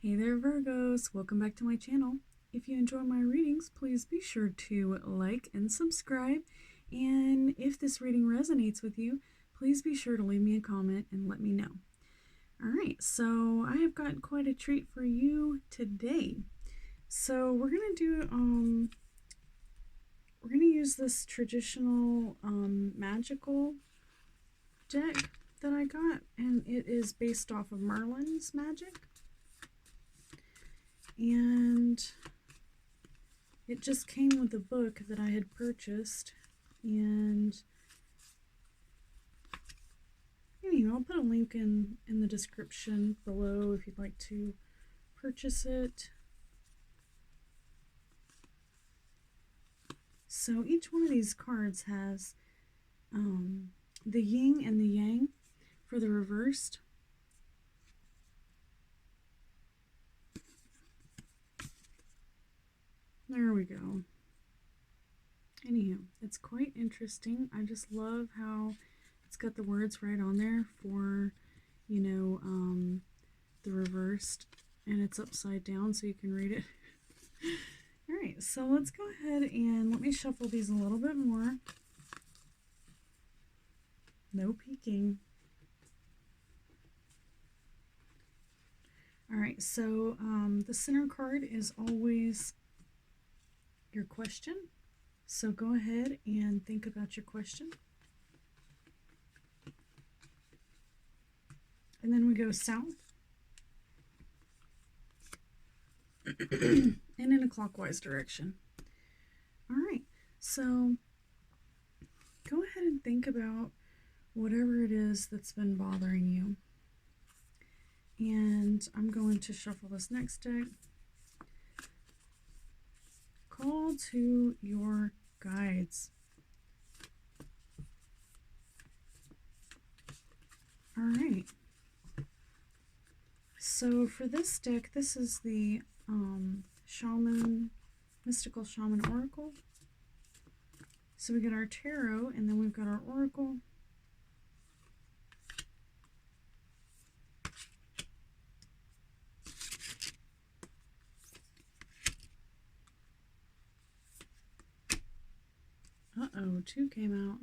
Hey there, Virgos! Welcome back to my channel. If you enjoy my readings, please be sure to like and subscribe. And if this reading resonates with you, please be sure to leave me a comment and let me know. Alright, so I have got quite a treat for you today. So we're gonna use this traditional magical deck that I got, and it is based off of Merlin's magic. And it just came with a book that I had purchased, and anyway, I'll put a link in the description below if you'd like to purchase it. So each one of these cards has the yin and the yang for the reversed. There we go. Anywho, it's quite interesting. I just love how it's got the words right on there for, you know, the reversed, and it's upside down so you can read it. Alright, so let's go ahead and let me shuffle these a little bit more. No peeking. Alright, so the center card is always your question. So go ahead and think about your question. And then we go south. And in a clockwise direction. Alright, so go ahead and think about whatever it is that's been bothering you. And I'm going to shuffle this next deck. Call to your guides. Alright. So for this deck, this is the Shaman, Mystical Shaman Oracle. So we get our tarot, and then we've got our oracle. Uh-oh, 2 came out.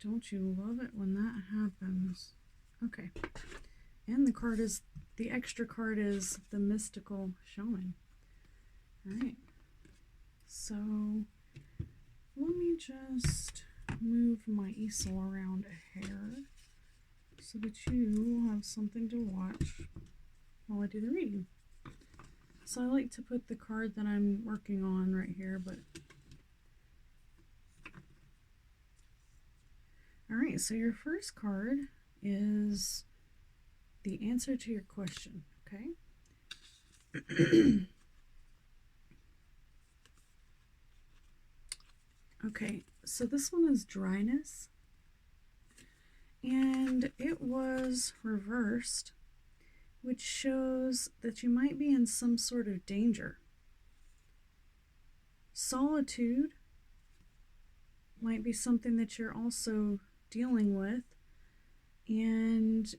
Don't you love it when that happens? Okay. And the card is, the extra card is the Mystical Shaman. Alright. So, let me just move my easel around a hair so that you will have something to watch while I do the reading. So I like to put the card that I'm working on right here, but alright, so your first card is the answer to your question, okay? Okay, so this one is dryness, and it was reversed, which shows that you might be in some sort of danger. Solitude might be something that you're also dealing with, and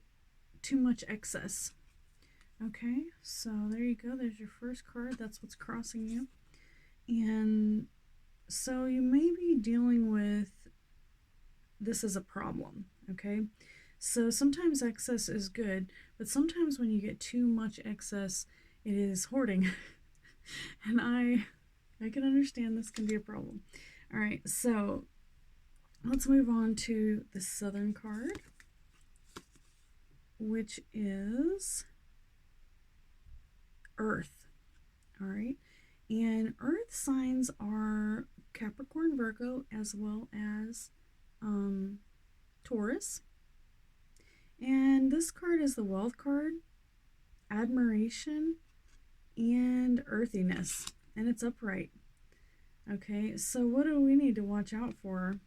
too much excess. Okay, so there you go. There's your first card. That's what's crossing you. And so you may be dealing with this as a problem, okay? So sometimes excess is good, but sometimes when you get too much excess, it is hoarding. And I can understand this can be a problem. All right, so let's move on to the southern card, which is Earth. All right, and Earth signs are Capricorn, Virgo, as well as Taurus. And this card is the Wealth card, Admiration, and Earthiness, and it's upright. Okay, so what do we need to watch out for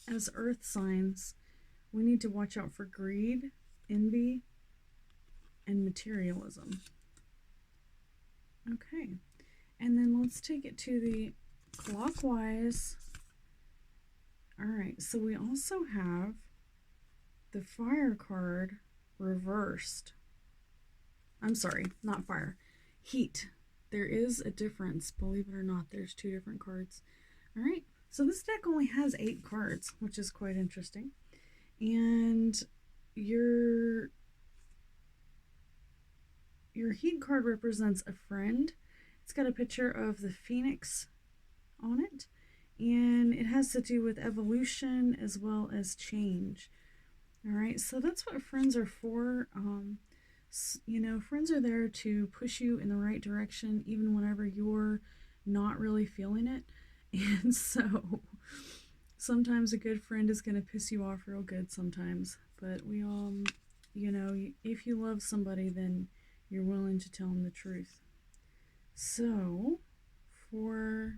as Earth signs? We need to watch out for greed, envy, and materialism. Okay, and then let's take it to the clockwise. Alright, so we also have the Fire card reversed. I'm sorry, not fire. Heat. There is a difference, believe it or not. There's 2 different cards. All right, so this deck only has 8 cards, which is quite interesting. And your heat card represents a friend. It's got a picture of the phoenix on it, and it has to do with evolution as well as change. All right, so that's what friends are for. You know, friends are there to push you in the right direction even whenever you're not really feeling it. And so sometimes a good friend is going to piss you off real good sometimes, but we all, you know, if you love somebody, then you're willing to tell them the truth. So for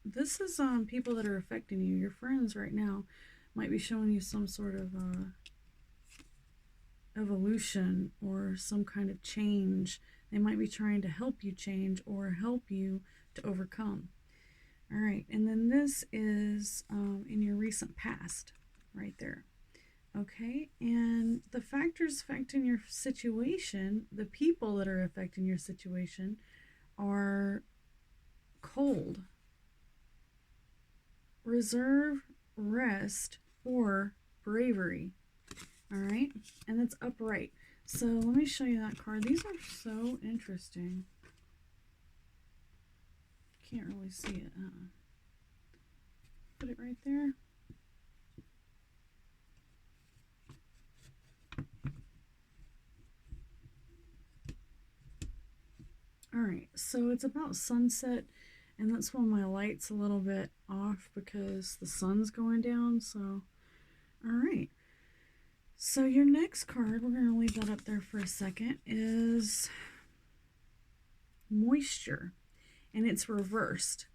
this is people that are affecting you. Your friends right now might be showing you some sort of evolution or some kind of change. They might be trying to help you change or help you to overcome. All right, and then this is in your recent past right there. Okay, and the factors affecting your situation, the people that are affecting your situation, are cold, reserve, rest, or bravery. All right, and that's upright. So let me show you that card. These are so interesting. Can't really see it. Put it right there. All right, so it's about sunset, and that's when my light's a little bit off because the sun's going down. So, all right. So your next card, we're going to leave that up there for a second, is moisture, and it's reversed.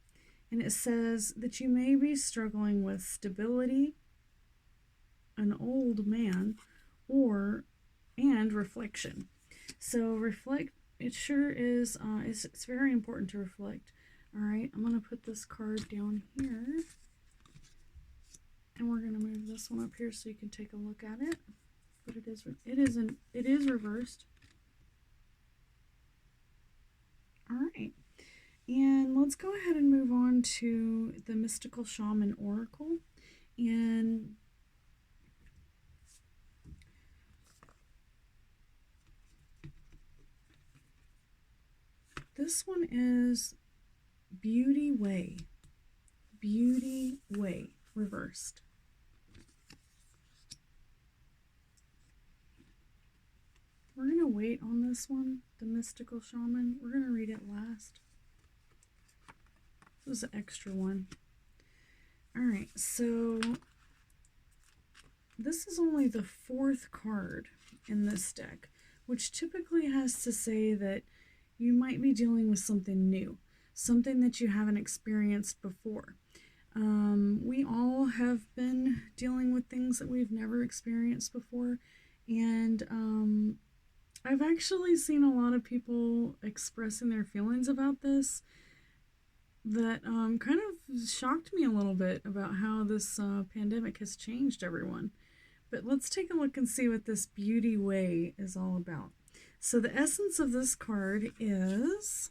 And it says that you may be struggling with stability, an old man, and reflection. So it sure is, it's very important to reflect. All right, I'm going to put this card down here. And we're going to move this one up here so you can take a look at it. But it is reversed. All right. And let's go ahead and move on to the Mystical Shaman Oracle. And this one is Beauty Way. Beauty Way, reversed. We're going to wait on this one, the Mystical Shaman. We're going to read it last. This is an extra one. All right, so this is only the 4th card in this deck, which typically has to say that you might be dealing with something new, something that you haven't experienced before. We all have been dealing with things that we've never experienced before, and I've actually seen a lot of people expressing their feelings about this that kind of shocked me a little bit about how this pandemic has changed everyone. But let's take a look and see what this Beauty Way is all about. So the essence of this card is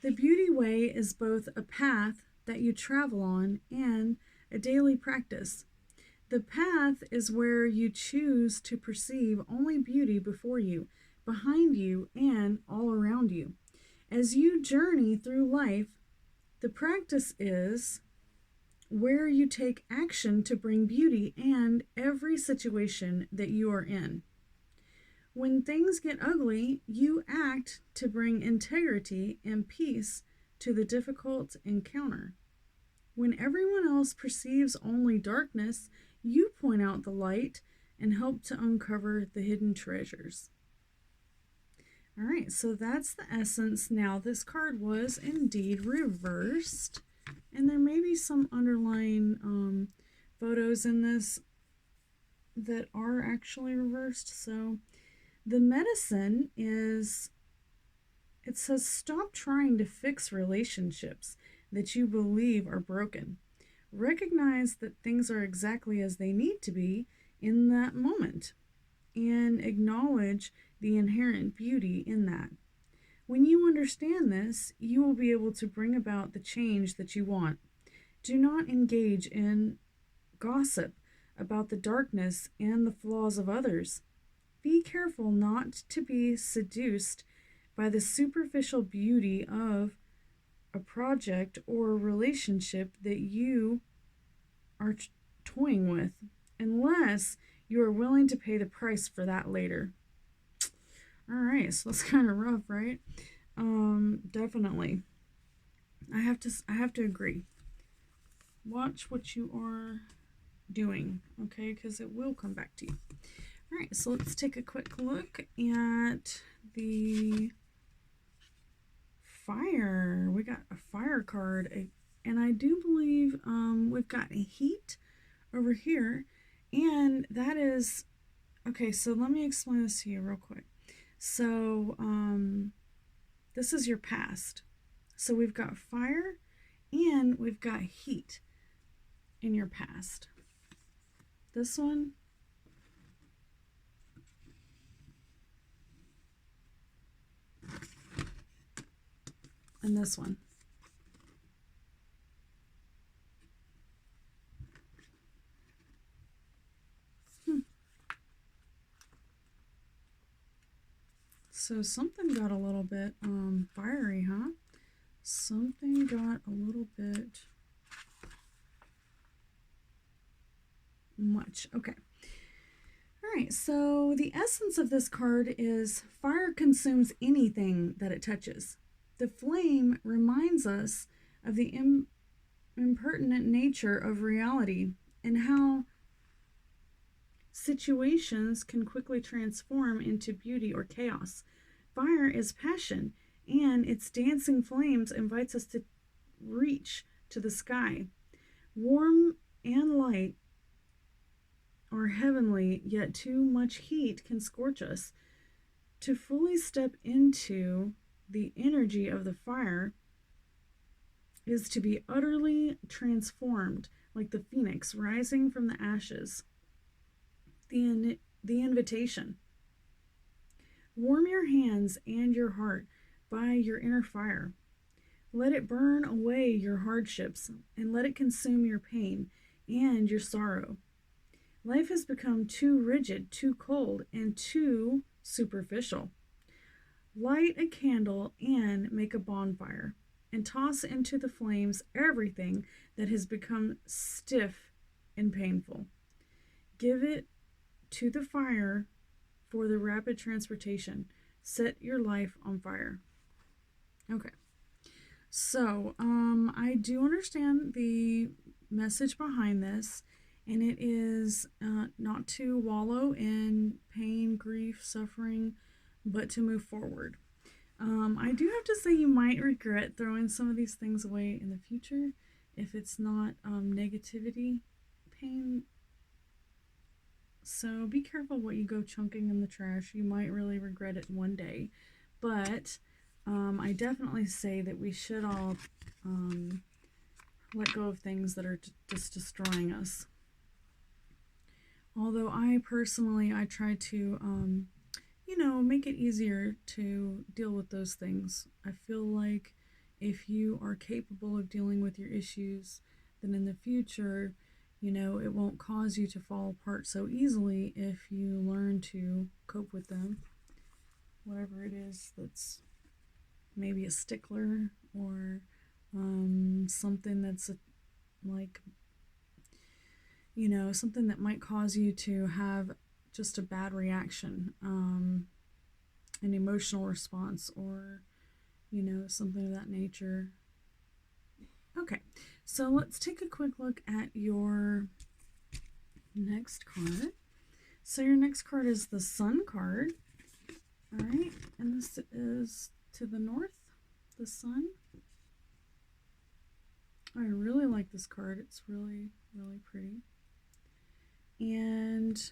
the Beauty Way is both a path that you travel on and a daily practice. The path is where you choose to perceive only beauty before you, behind you, and all around you. As you journey through life, the practice is where you take action to bring beauty in every situation that you are in. When things get ugly, you act to bring integrity and peace to the difficult encounter. When everyone else perceives only darkness, you point out the light and help to uncover the hidden treasures. All right, so that's the essence. Now, this card was indeed reversed, and there may be some underlying photos in this that are actually reversed. So the medicine is, it says, stop trying to fix relationships that you believe are broken. Recognize that things are exactly as they need to be in that moment and acknowledge the inherent beauty in that. When you understand this, you will be able to bring about the change that you want. Do not engage in gossip about the darkness and the flaws of others. Be careful not to be seduced by the superficial beauty of a project or relationship that you are toying with, unless you are willing to pay the price for that later. All right, so that's kind of rough, right? Definitely. I have to agree. Watch what you are doing, okay? Because it will come back to you. All right, so let's take a quick look at the fire. We got a fire card, and I do believe we've got a heat over here, and that is okay. So let me explain this to you real quick. So this is your past. So we've got fire and we've got heat in your past. This one and this one. So something got a little bit fiery, huh? Something got a little bit much. Okay. All right, so the essence of this card is fire consumes anything that it touches. The flame reminds us of the impertinent nature of reality and how situations can quickly transform into beauty or chaos. Fire is passion, and its dancing flames invites us to reach to the sky. Warm and light are heavenly, yet too much heat can scorch us. To fully step into the energy of the fire is to be utterly transformed, like the phoenix rising from the ashes. The invitation. Warm your hands and your heart by your inner fire. Let it burn away your hardships and let it consume your pain and your sorrow. Life has become too rigid, too cold, and too superficial. Light a candle and make a bonfire, and toss into the flames everything that has become stiff and painful. Give it to the fire for the rapid transportation. Set your life on fire. Okay. So, I do understand the message behind this, and it is not to wallow in pain, grief, suffering, but to move forward. I do have to say you might regret throwing some of these things away in the future if it's not negativity, pain. So be careful what you go chunking in the trash. You might really regret it one day. But I definitely say that we should all let go of things that are just destroying us. Although I personally, I try to, make it easier to deal with those things. I feel like if you are capable of dealing with your issues, then in the future, it won't cause you to fall apart so easily if you learn to cope with them. Whatever it is that's maybe a stickler or something that's something that might cause you to have just a bad reaction, an emotional response, or something of that nature. Okay, so let's take a quick look at your next card. So your next card is the Sun card. All right, and this is to the north, the sun. I really like this card. It's really, really pretty. And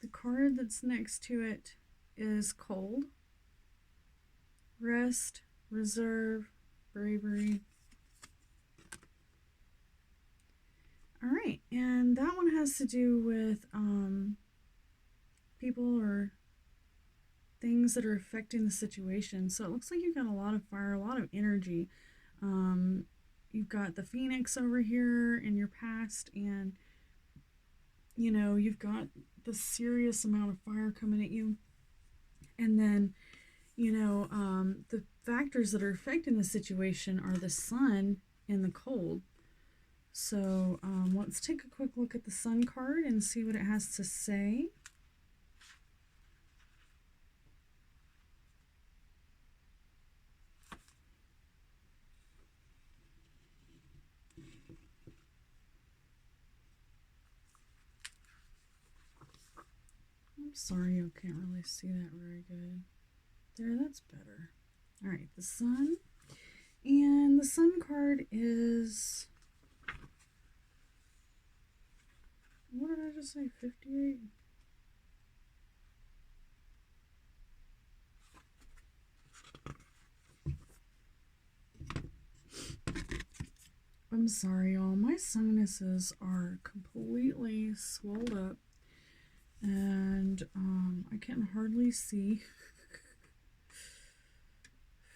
the card that's next to it is cold, rest, reserve, bravery. All right, and that one has to do with people or things that are affecting the situation. So it looks like you've got a lot of fire, a lot of energy. You've got the Phoenix over here in your past, and you've got the serious amount of fire coming at you. And then, the factors that are affecting the situation are the sun and the cold. So let's take a quick look at the sun card and see what it has to say. I'm sorry, I can't really see that very good. There, that's better. All right, the sun. And the sun card is, what did I just say, 58? I'm sorry, y'all. My sinuses are completely swelled up, and I can hardly see.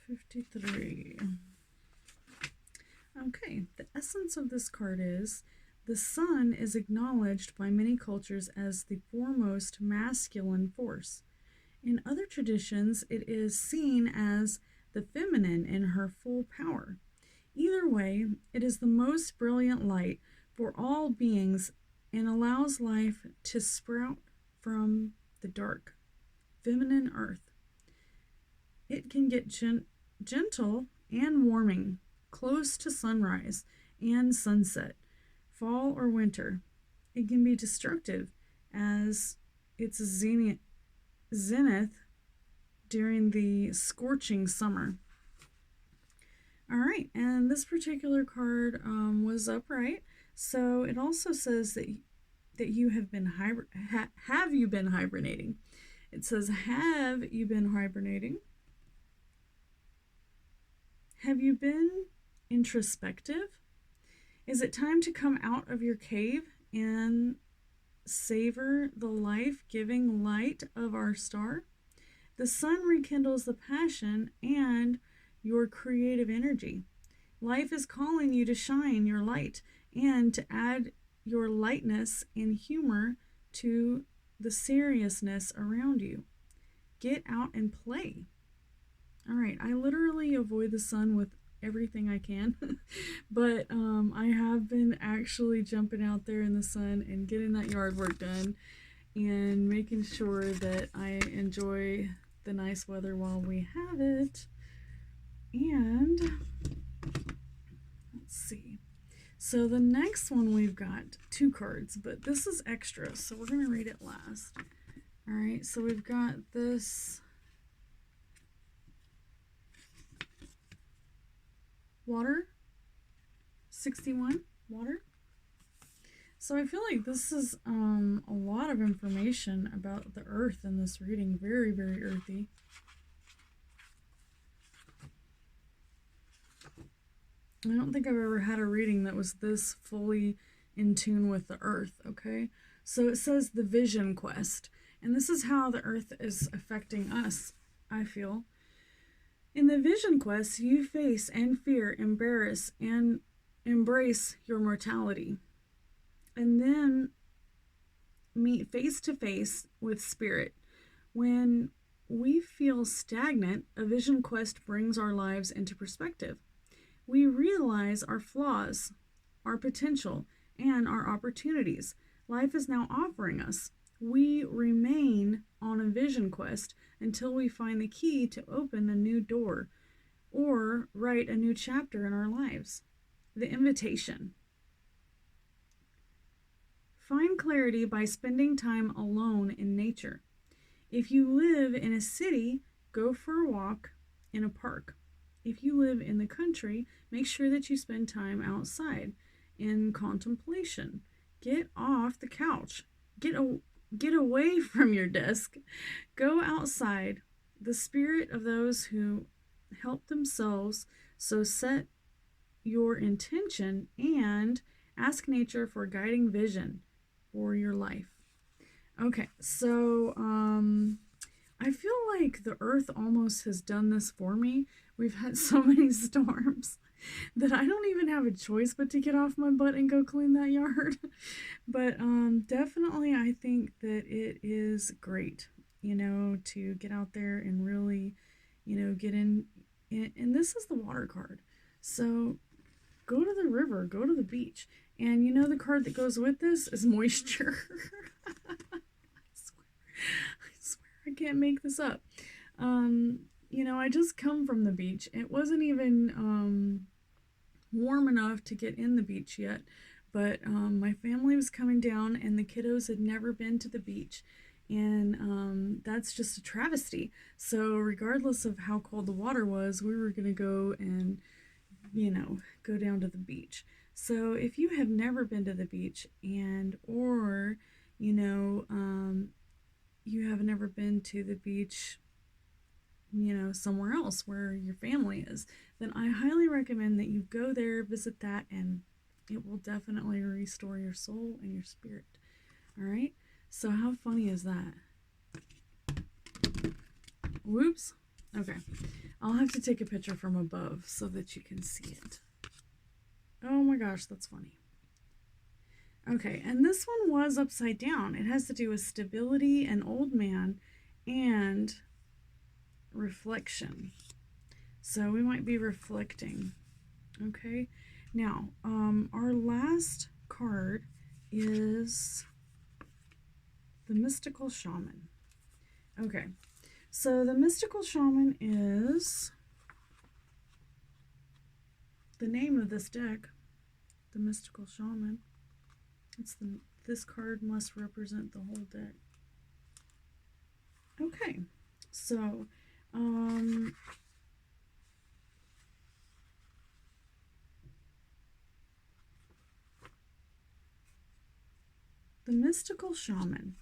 53. Okay, the essence of this card is the sun is acknowledged by many cultures as the foremost masculine force. In other traditions, it is seen as the feminine in her full power. Either way, it is the most brilliant light for all beings and allows life to sprout from the dark, feminine earth. It can get gentle and warming, close to sunrise and sunset, fall or winter. It can be destructive as it's a zenith during the scorching summer. All right, and this particular card was upright, so it also says that you have been have you been hibernating? It says, have you been hibernating? Have you been introspective? Is it time to come out of your cave and savor the life-giving light of our star? The sun rekindles the passion and your creative energy. Life is calling you to shine your light and to add your lightness and humor to the seriousness around you. Get out and play. All right, I literally avoid the sun with everything I can, but I have been actually jumping out there in the sun and getting that yard work done and making sure that I enjoy the nice weather while we have it. And let's see. So the next one, we've got 2 cards, but this is extra, so we're going to read it last. All right, so we've got this water, 61, water. So I feel like this is a lot of information about the earth in this reading. Very, very earthy. I don't think I've ever had a reading that was this fully in tune with the earth, okay? So it says the vision quest, and this is how the earth is affecting us, I feel. In the vision quest, you face and fear, embarrass, and embrace your mortality, and then meet face to face with spirit. When we feel stagnant, a vision quest brings our lives into perspective. We realize our flaws, our potential, and our opportunities life is now offering us. We remain on a vision quest until we find the key to open a new door or write a new chapter in our lives. The invitation. Find clarity by spending time alone in nature. If you live in a city, go for a walk in a park. If you live in the country, make sure that you spend time outside in contemplation. Get off the couch. Get away from your desk. Go outside. The spirit of those who help themselves. So set your intention and Ask nature for guiding vision for your life. Okay, so I feel like the earth almost has done this for me. We've had so many storms that I don't even have a choice but to get off my butt and go clean that yard. But definitely I think that it is great, to get out there and really, get in. And this is the water card. So go to the river, go to the beach. And the card that goes with this is moisture. I swear I can't make this up. I just come from the beach. It wasn't even warm enough to get in the beach yet, but my family was coming down and the kiddos had never been to the beach, and that's just a travesty. So regardless of how cold the water was, we were going to go and go down to the beach. So if you have never been to the beach, or you have never been to the beach, somewhere else where your family is, then I highly recommend that you go there, visit that, and it will definitely restore your soul and your spirit. All right? So how funny is that? Whoops. Okay. I'll have to take a picture from above so that you can see it. Oh my gosh, that's funny. Okay, and this one was upside down. It has to do with stability, an old man, and reflection. So we might be reflecting. Okay, now our last card is the mystical shaman. Okay, so the mystical shaman is the name of this deck, the mystical shaman. This card must represent the whole deck. Okay, so the mystical shaman.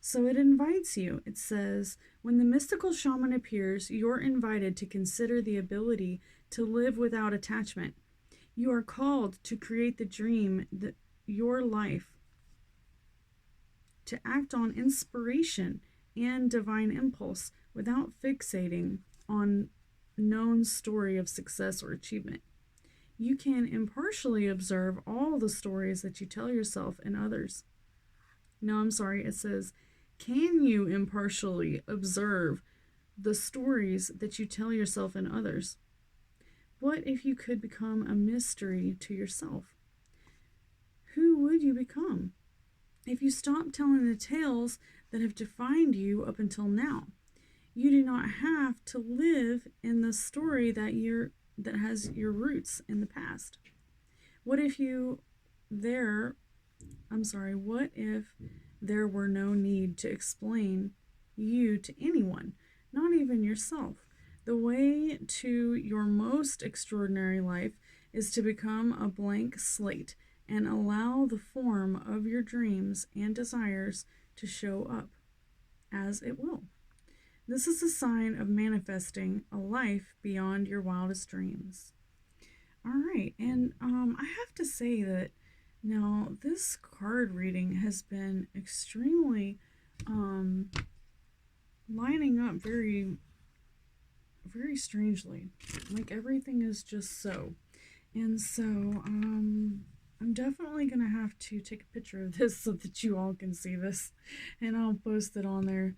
So it invites you. It says, when the mystical shaman appears, you're invited to consider the ability to live without attachment. You are called to create the dream that your life, to act on inspiration and divine impulse without fixating on known story of success or achievement. You can impartially observe all the stories that you tell yourself and others. No, I'm sorry, it says, can you impartially observe the stories that you tell yourself and others? What if you could become a mystery to yourself? Who would you become if you stopped telling the tales that have defined you up until now? You do not have to live in the story that has your roots in the past. What if there were no need to explain you to anyone, not even yourself? The way to your most extraordinary life is to become a blank slate and allow the form of your dreams and desires to show up as it will. This is a sign of manifesting a life beyond your wildest dreams. All right, and I have to say that now this card reading has been extremely lining up very, very strangely. Like everything is just so. And so I'm definitely going to have to take a picture of this so that you all can see this, and I'll post it on there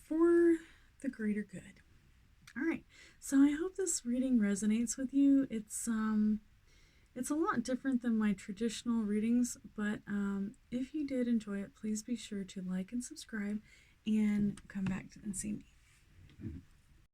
for the greater good. All right, so I hope this reading resonates with you. It's a lot different than my traditional readings, but if you did enjoy it, please be sure to like and subscribe and come back and see me.